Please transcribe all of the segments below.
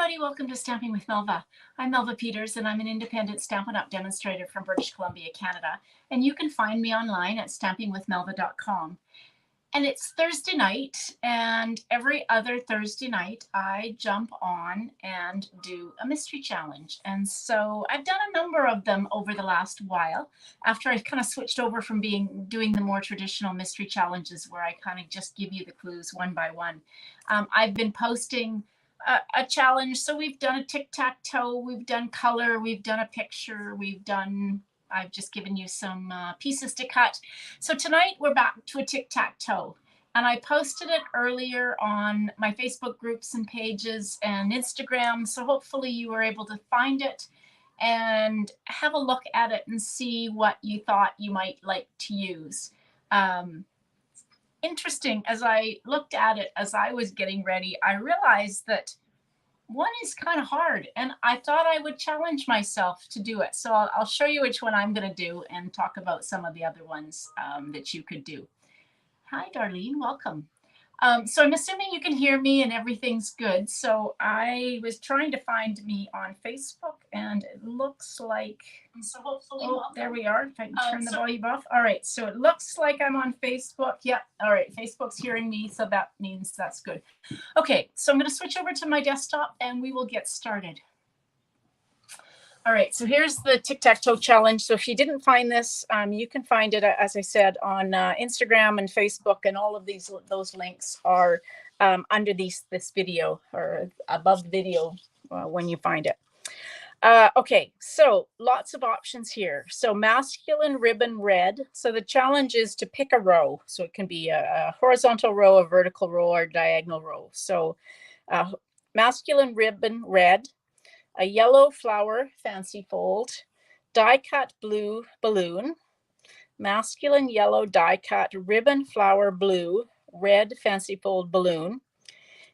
everybody, welcome to Stamping with Melva. I'm Melva Peters and I'm an independent Stampin' Up! Demonstrator from British Columbia, Canada. And you can find me online at stampingwithmelva.com. And it's Thursday night, and every other Thursday night I jump on and do a mystery challenge. And so I've done a number of them over the last while after I kind of switched over from doing the more traditional mystery challenges where I kind of just give you the clues one by one. I've been posting a challenge. So we've done a Tic Tac Toe, we've done color, we've done a picture, I've just given you some pieces to cut. So tonight we're back to a Tic Tac Toe. And I posted it earlier on my Facebook groups and pages and Instagram. So hopefully you were able to find it and have a look at it and see what you thought you might like to use. Interesting, as I looked at it as I was getting ready, I realized that one is kind of hard, and I thought I would challenge myself to do it. So I'll show you which one I'm going to do and talk about some of the other ones that you could do. Hi, Darlene, welcome. So I'm assuming you can hear me and everything's good. So I was trying to find me on Facebook, and it looks like, so hopefully, there we are. If I can turn the volume off. All right, so it looks like I'm on Facebook. Yep, all right, Facebook's hearing me, so that means that's good. Okay, so I'm gonna switch over to my desktop and we will get started. All right, so here's the Tic-Tac-Toe challenge. So if you didn't find this, you can find it, as I said, on Instagram and Facebook, and all of those links are under this video or above the video when you find it. Okay, so lots of options here. So masculine ribbon red. So the challenge is to pick a row. So it can be a horizontal row, a vertical row, or diagonal row. So masculine ribbon red, a yellow flower fancy fold, die cut blue balloon, masculine yellow die cut ribbon flower blue, red fancy fold balloon,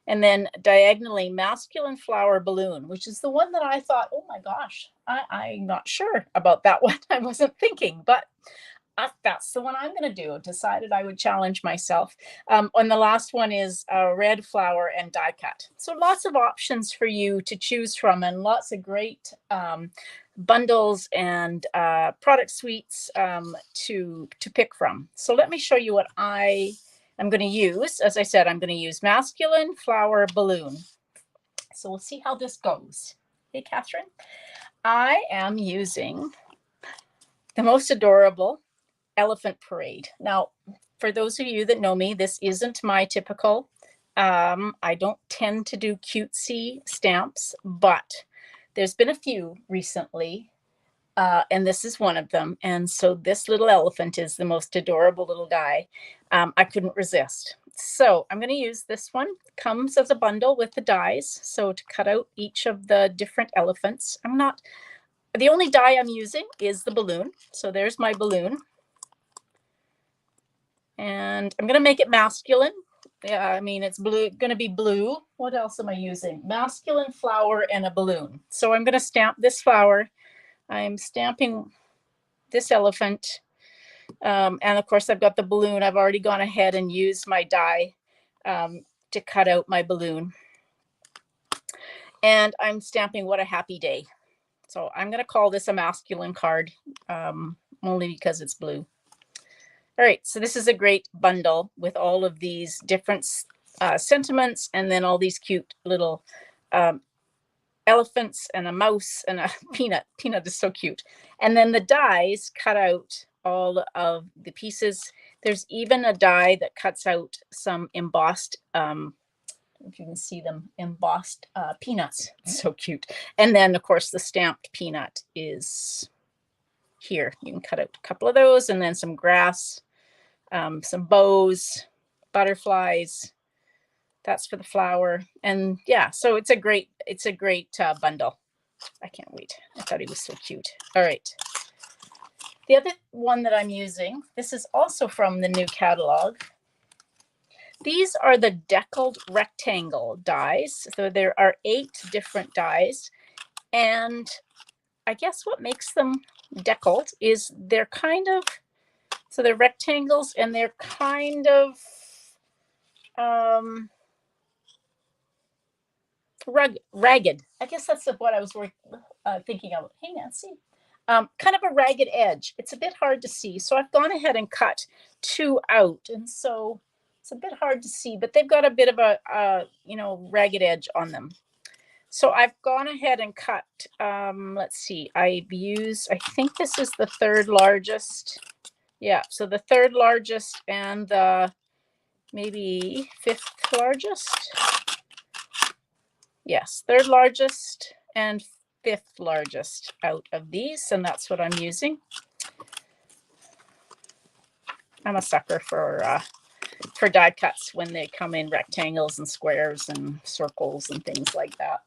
and then diagonally masculine flower balloon, which is the one that I thought, oh my gosh, I'm not sure about that one. I wasn't thinking, but that's the one I'm going to do. Decided I would challenge myself. And the last one is red flower and die cut. So lots of options for you to choose from, and lots of great bundles and product suites to pick from. So let me show you what I'm going to use. As I said, I'm going to use masculine flower balloon. So we'll see how this goes. Hey, Catherine. I am using the most adorable Elephant Parade. Now, for those of you that know me, this isn't my typical. I don't tend to do cutesy stamps, but there's been a few recently, and this is one of them. And so this little elephant is the most adorable little die. I couldn't resist. So I'm going to use this one. It comes as a bundle with the dies. So to cut out each of the different elephants, the only die I'm using is the balloon. So there's my balloon. And I'm going to make it masculine. Yeah, I mean, it's blue, going to be blue. What else am I using? Masculine flower and a balloon. So I'm going to stamp this flower. I'm stamping this elephant. And of course, I've got the balloon. I've already gone ahead and used my die to cut out my balloon. And I'm stamping What a Happy Day. So I'm going to call this a masculine card, only because it's blue. All right, so this is a great bundle with all of these different sentiments, and then all these cute little elephants and a mouse and a peanut. Peanut is so cute. And then the dies cut out all of the pieces. There's even a die that cuts out some embossed, if you can see them, embossed peanuts. It's so cute. And then, of course, the stamped peanut is here. You can cut out a couple of those, and then some grass. Some bows, butterflies. That's for the flower. And yeah, so it's a great bundle. I can't wait. I thought he was so cute. All right. The other one that I'm using, this is also from the new catalog. These are the deckled rectangle dies. So there are 8 different dies. And I guess what makes them deckled is they're kind of, so they're rectangles, and they're kind of, ragged. I guess that's what I was thinking of. Hey, Nancy. Kind of a ragged edge. It's a bit hard to see. So I've gone ahead and cut 2 out. And so it's a bit hard to see, but they've got a bit of a, ragged edge on them. So I've gone ahead and cut, let's see, I think this is the 3rd largest. Yeah, so the 3rd largest and the maybe 5th largest. Yes, 3rd largest and 5th largest out of these, and that's what I'm using. I'm a sucker for die cuts when they come in rectangles and squares and circles and things like that.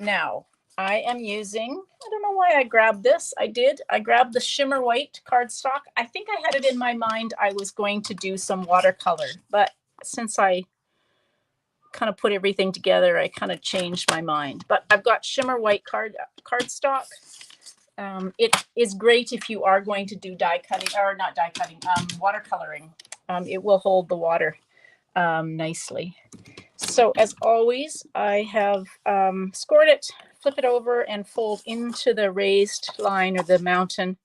Now I am using, I don't know why I grabbed this. I grabbed the shimmer white cardstock. I think I had it in my mind I was going to do some watercolor, but since I kind of put everything together, I kind of changed my mind. But I've got shimmer white cardstock. It is great if you are going to do watercoloring. It will hold the water nicely. So as always, I have scored it, flip it over and fold into the raised line or the mountain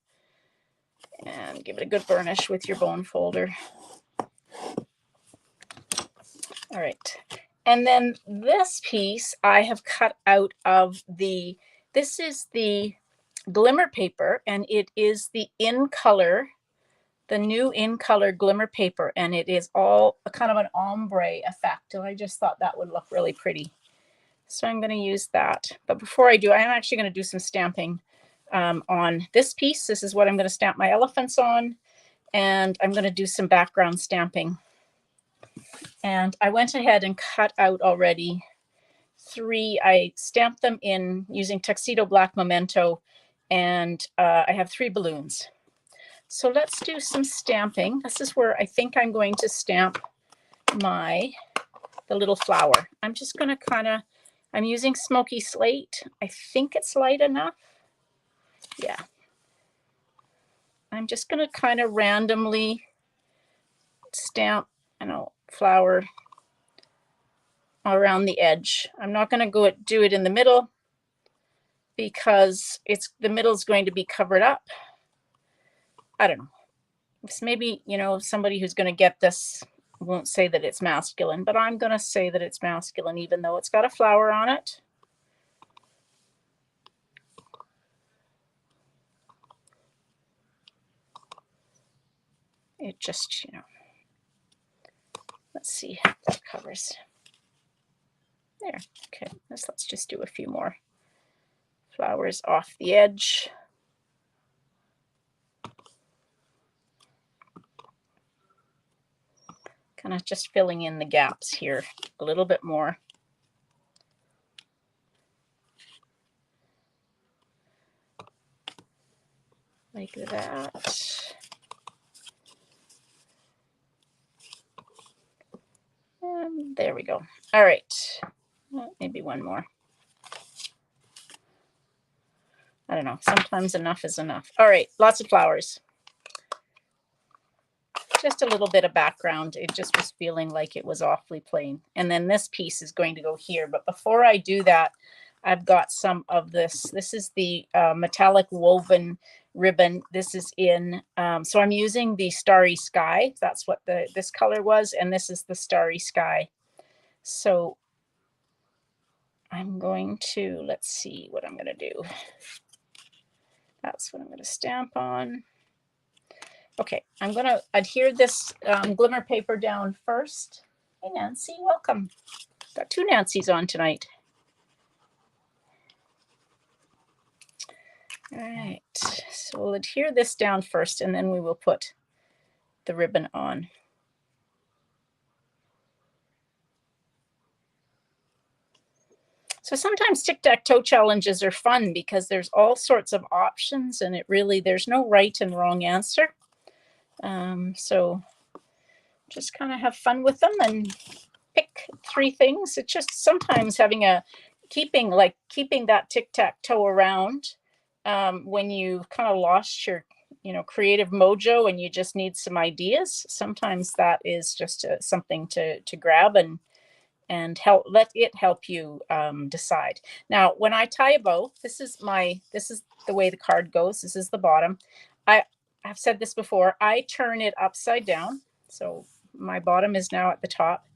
and give it a good burnish with your bone folder. All right. And then this piece I have cut out of this is the glimmer paper, and it is the In Color, the new In Color glimmer paper, and it is all a kind of an ombre effect, and I just thought that would look really pretty. So I'm going to use that. But before I do, I'm actually going to do some stamping on this piece. This is what I'm going to stamp my elephants on, and I'm going to do some background stamping. And I went ahead and cut out already 3. I stamped them in using Tuxedo Black Memento, and I have 3 balloons. So let's do some stamping. This is where I think I'm going to stamp the little flower. I'm just going to I'm using smoky slate. I think it's light enough. Yeah. I'm just going to kind of randomly stamp, flower around the edge. I'm not going to do it in the middle because the middle is going to be covered up. I don't know. It's maybe, somebody who's going to get this won't say that it's masculine, but I'm going to say that it's masculine, even though it's got a flower on it. It just, let's see how that covers. There. Okay, let's just do a few more flowers off the edge. Kind of just filling in the gaps here a little bit more. Like that. And there we go. All right. Maybe one more. I don't know. Sometimes enough is enough. All right. Lots of flowers. Just a little bit of background. It just was feeling like it was awfully plain. And then this piece is going to go here. But before I do that, I've got some of this. This is the metallic woven ribbon. This is in, so I'm using the Starry Sky. That's what this color was. And this is the Starry Sky. So I'm going to, let's see what I'm going to do. That's what I'm going to stamp on. Okay, I'm going to adhere this glimmer paper down first. Hey, Nancy, welcome. Got 2 Nancys on tonight. All right, so we'll adhere this down first, and then we will put the ribbon on. So sometimes tic-tac-toe challenges are fun because there's all sorts of options, and there's no right and wrong answer. So just kind of have fun with them and pick 3 things. It's just sometimes keeping that tic-tac-toe around when you've kind of lost your creative mojo and you just need some ideas. Sometimes that is just something to grab and and let it help you decide. Now, when I tie a bow, this is the way the card goes. This is the bottom. I've said this before. I turn it upside down, so my bottom is now at the top.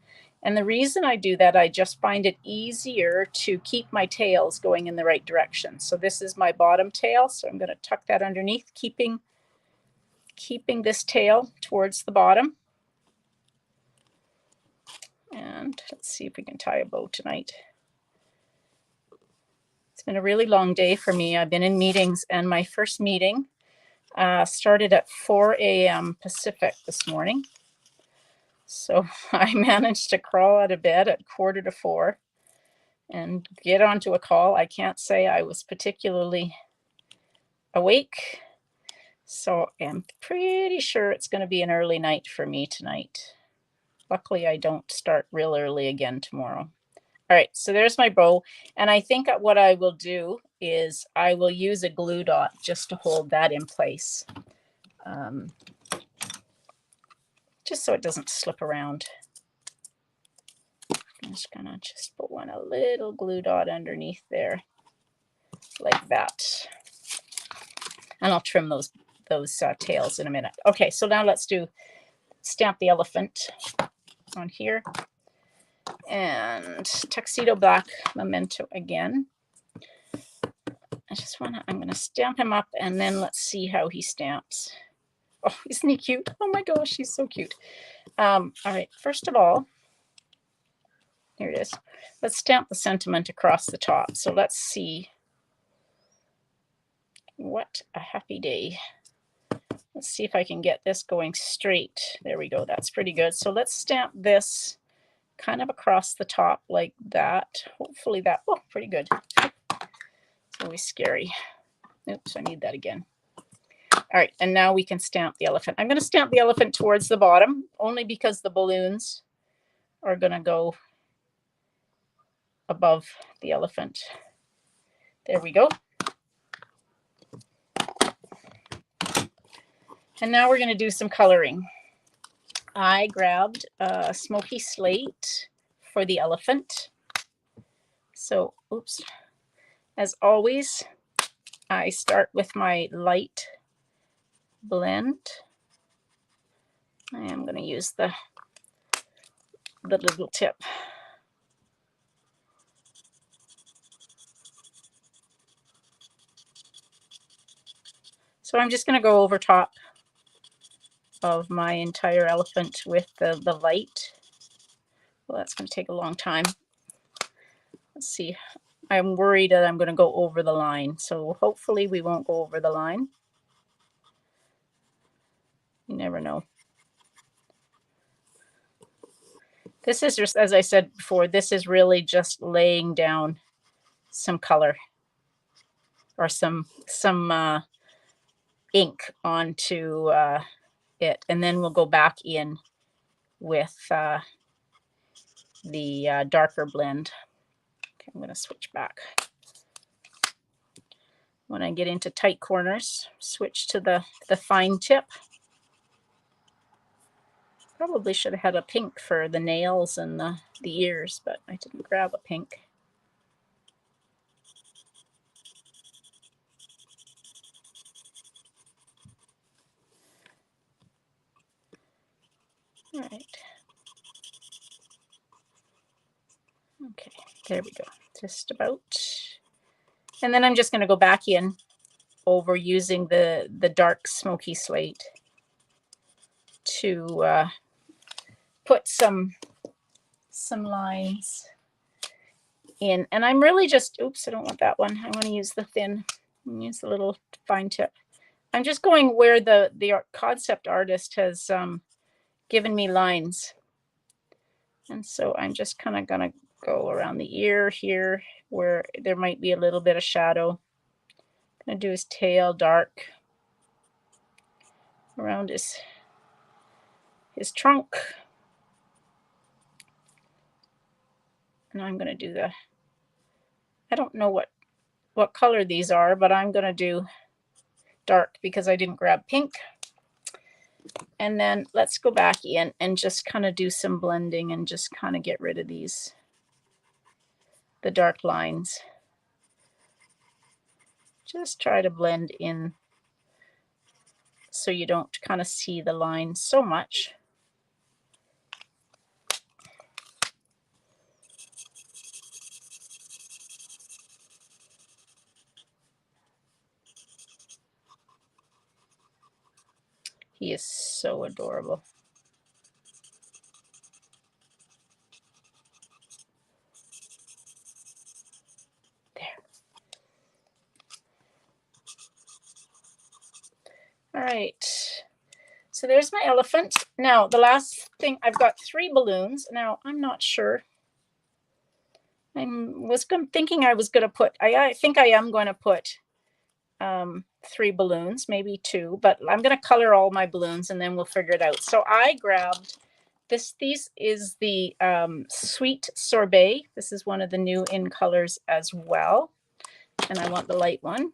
And the reason I do that, I just find it easier to keep my tails going in the right direction. So this is my bottom tail. So I'm going to tuck that underneath, keeping this tail towards the bottom. And let's see if we can tie a bow tonight. It's been a really long day for me. I've been in meetings, and my first meeting started at 4 a.m. Pacific this morning. So I managed to crawl out of bed at 3:45 and get onto a call. I can't say I was particularly awake. So I'm pretty sure it's going to be an early night for me tonight. Luckily, I don't start real early again tomorrow. All right, so there's my bow. And I think what I will do is I will use a glue dot just to hold that in place. Just so it doesn't slip around. I'm just gonna put a little glue dot underneath there, like that. And I'll trim those tails in a minute. Okay, so now let's stamp the elephant on here. And tuxedo black memento again. I'm going to stamp him up, and then let's see how he stamps. Oh, isn't he cute? Oh my gosh, he's so cute. All right, first of all, here it is. Let's stamp the sentiment across the top. So let's see. What a happy day. Let's see if I can get this going straight. There we go. That's pretty good. So let's stamp this kind of across the top like that. Hopefully that, oh, pretty good. It's always scary. Oops, I need that again. All right, and now we can stamp the elephant. I'm going to stamp the elephant towards the bottom, only because the balloons are going to go above the elephant. There we go. And now we're going to do some coloring. I grabbed a smoky slate for the elephant. So, oops. As always, I start with my light blend. I am going to use the little tip. So I'm just going to go over top of my entire elephant with the light. Well, that's going to take a long time. Let's see. I'm worried that I'm going to go over the line. So hopefully we won't go over the line. You never know. This is just, as I said before, this is really just laying down some color or some ink onto it, and then we'll go back in with the darker blend. Okay, I'm going to switch back. When I get into tight corners, switch to the fine tip. Probably should have had a pink for the nails and the ears, but I didn't grab a pink. All right. Okay, there we go. Just about. And then I'm just going to go back in over using the dark smoky slate to put some lines in. And I'm really just, oops, I don't want that one. I want to use the thin, use the little fine tip. I'm just going where the concept artist has given me lines. And so I'm just kind of going to go around the ear here where there might be a little bit of shadow. I'm going to do his tail dark around his trunk. And I'm going to do I don't know what color these are, but I'm going to do dark because I didn't grab pink. And then let's go back in and just kind of do some blending and just kind of get rid of these the dark lines. Just try to blend in so you don't kind of see the line so much. He is so adorable. There. All right. So there's my elephant. Now, the last thing, I've got 3 balloons. Now, I'm not sure. Thinking I was going to put, I think I am going to put 3 balloons, maybe 2, but I'm going to color all my balloons and then we'll figure it out. So I grabbed this. These is the Sweet Sorbet. This is one of the new in colors as well. And I want the light one.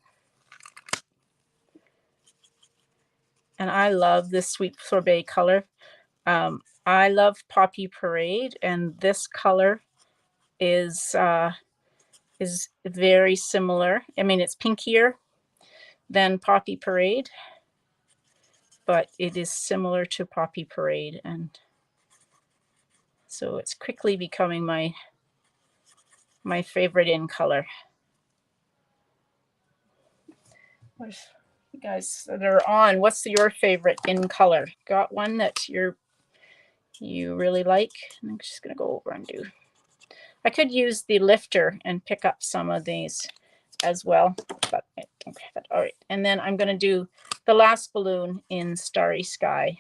And I love this Sweet Sorbet color. I love Poppy Parade, and this color is very similar. I mean, it's pinkier than Poppy Parade, but it is similar to Poppy Parade, and so it's quickly becoming my favorite in color. What if you guys that are on, what's your favorite in color? Got one that you really like? I'm just gonna go over and do. I could use the lifter and pick up some of these as well, but okay. All right, and then I'm gonna do the last balloon in Starry Sky.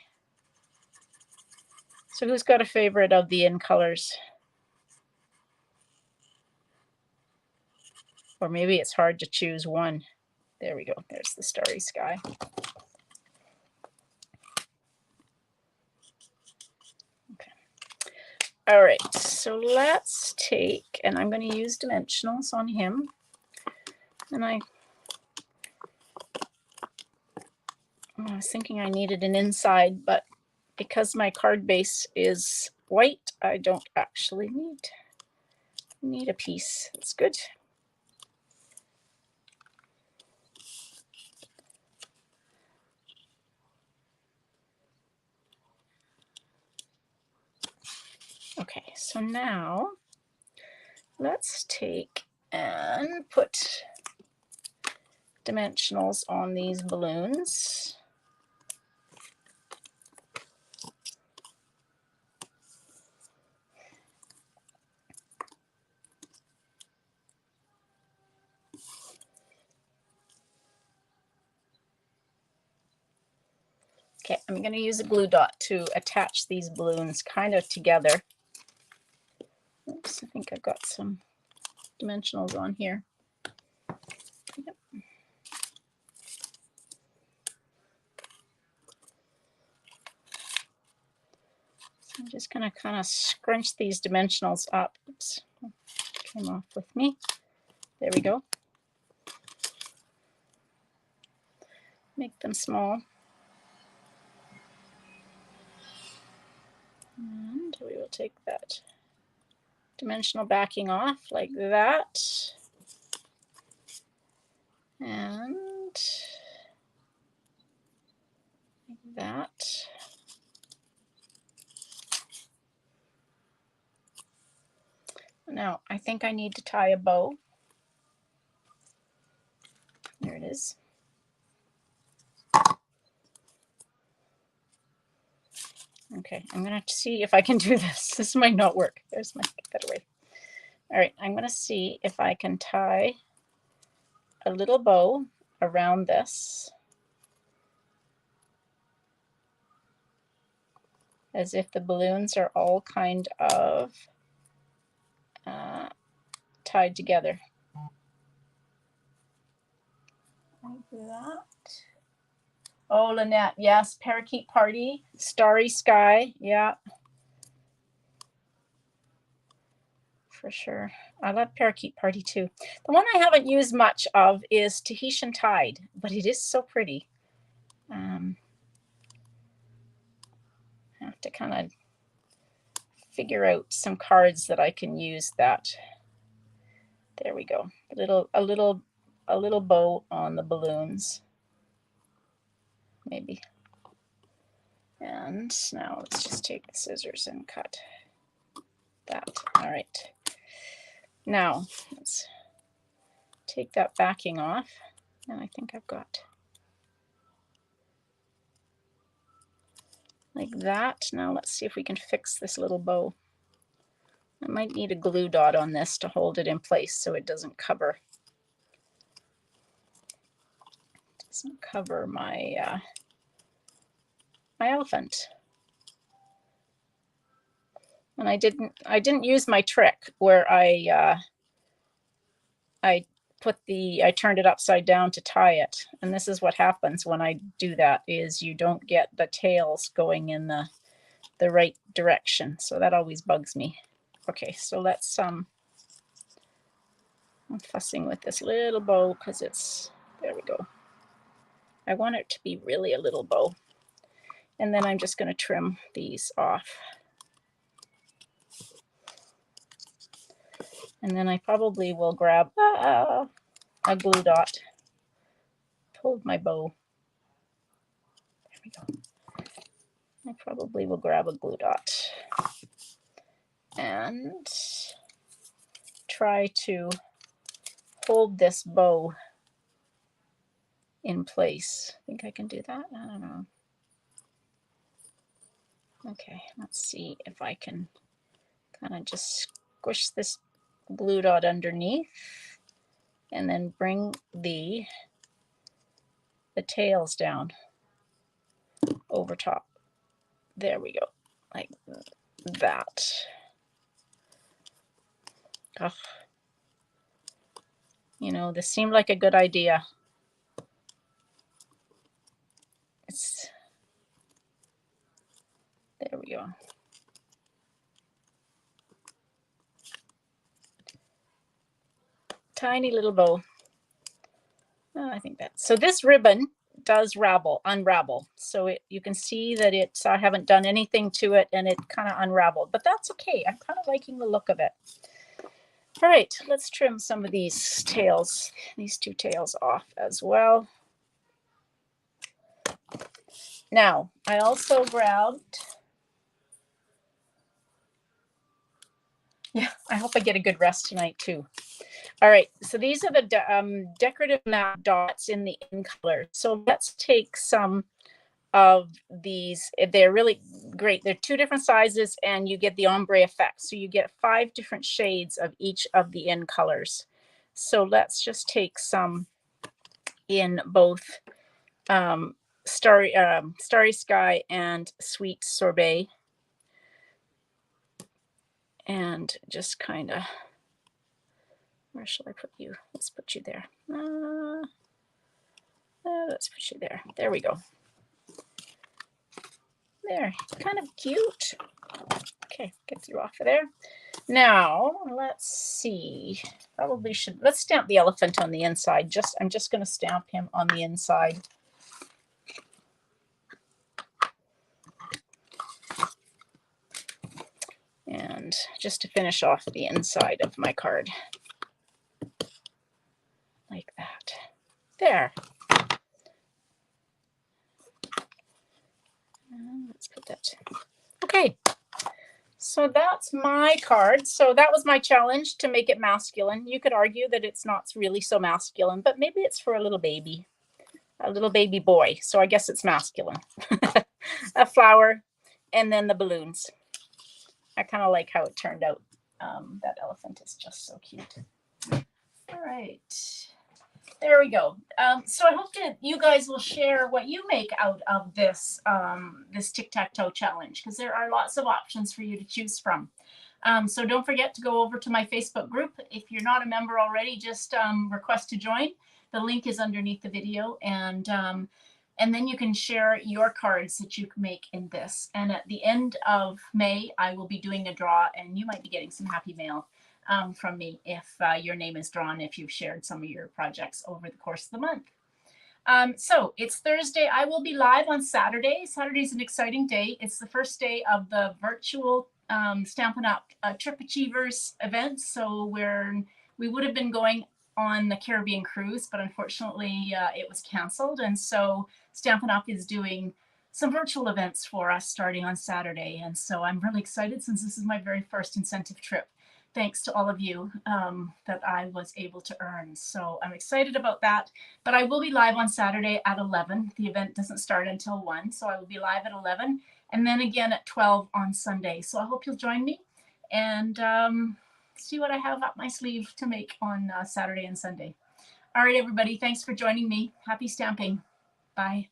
So who's got a favorite of the in colors? Or maybe it's hard to choose one. There we go. There's the Starry Sky. Okay. All right. So let's take, and I'm going to use dimensionals on him. And I was thinking I needed an inside, but because my card base is white, I don't actually need a piece. That's good. Okay, so now let's take and put dimensionals on these balloons. Okay, I'm going to use a glue dot to attach these balloons kind of together. Oops, I think I've got some dimensionals on here. Yep. So I'm just going to kind of scrunch these dimensionals up. Oops, came off with me. There we go. Make them small. And we will take that dimensional backing off like that. And like that. Now, I think I need to tie a bow. There it is. Okay, I'm going to see if I can do this. This might not work. There's my, get that away. All right, I'm going to see if I can tie a little bow around this, as if the balloons are all kind of tied together. Like that. Oh, Lynette, yes, Parakeet Party, Starry Sky, yeah. For sure. I love Parakeet Party too. The one I haven't used much of is Tahitian Tide, but it is so pretty. I have to kind of figure out some cards that I can use that There we go. A little bow on the balloons, maybe. And now let's just take the scissors and cut that. All right. Now let's take that backing off. And I think I've got like that. Now let's see if we can fix this little bow. I might need a glue dot on this to hold it in place so it doesn't cover my my elephant. And I didn't use my trick where I turned it upside down to tie it. And this is what happens when I do that, is you don't get the tails going in the right direction. So that always bugs me. Okay, so let's I'm fussing with this little bow because there we go. I want it to be really a little bow. And then I'm just going to trim these off. And then I probably will grab a glue dot. Hold my bow. There we go. I probably will grab a glue dot and try to hold this bow in place. I think I can do that. I don't know. Okay, let's see if I can kind of just squish this glue dot underneath and then bring the tails down over top. There we go, like that. Oh, you know, this seemed like a good idea. There we go. Tiny little bow. Oh, I think that. So this ribbon does unravel. So you can see that I haven't done anything to it and it kind of unraveled, but that's okay. I'm kind of liking the look of it. All right, let's trim some of these tails, these two tails off as well. Now, I also grabbed, yeah, I hope I get a good rest tonight too. All right, so these are the decorative dots in the in color. So let's take some of these. They're really great. They're two different sizes and you get the ombre effect. So you get 5 different shades of each of the in colors. So let's just take some in both Starry Sky and Sweet Sorbet. And just kind of, where shall I put you? Let's put you there. Let's put you there. There we go. There, kind of cute. Okay, get you off of there. Now, let's see. Let's stamp the elephant on the inside. I'm just going to stamp him on the inside. And just to finish off the inside of my card. Like that. There. And let's put that. Okay. So that's my card. So that was my challenge, to make it masculine. You could argue that it's not really so masculine, but maybe it's for a little baby boy. So I guess it's masculine. A flower and then the balloons. I kind of like how it turned out. That elephant is just so cute. All right. There we go. So I hope that you guys will share what you make out of this this Tic Tac Toe challenge, because there are lots of options for you to choose from. So don't forget to go over to my Facebook group. If you're not a member already, just request to join. The link is underneath the video, and then you can share your cards that you can make in this. And at the end of May, I will be doing a draw, and you might be getting some happy mail from me if your name is drawn, if you've shared some of your projects over the course of the month. So it's Thursday. I will be live on Saturday. Saturday's an exciting day. It's the first day of the virtual Stampin' Up! Trip Achievers event. So we're We would have been going on the Caribbean cruise, but unfortunately it was canceled. And so Stampin' Up! Is doing some virtual events for us starting on Saturday. And so I'm really excited since this is my very first incentive trip. Thanks to all of you that I was able to earn. So I'm excited about that. But I will be live on Saturday at 11. The event doesn't start until 1. So I will be live at 11 and then again at 12 on Sunday. So I hope you'll join me and see what I have up my sleeve to make on Saturday and Sunday. All right, everybody. Thanks for joining me. Happy stamping. Bye.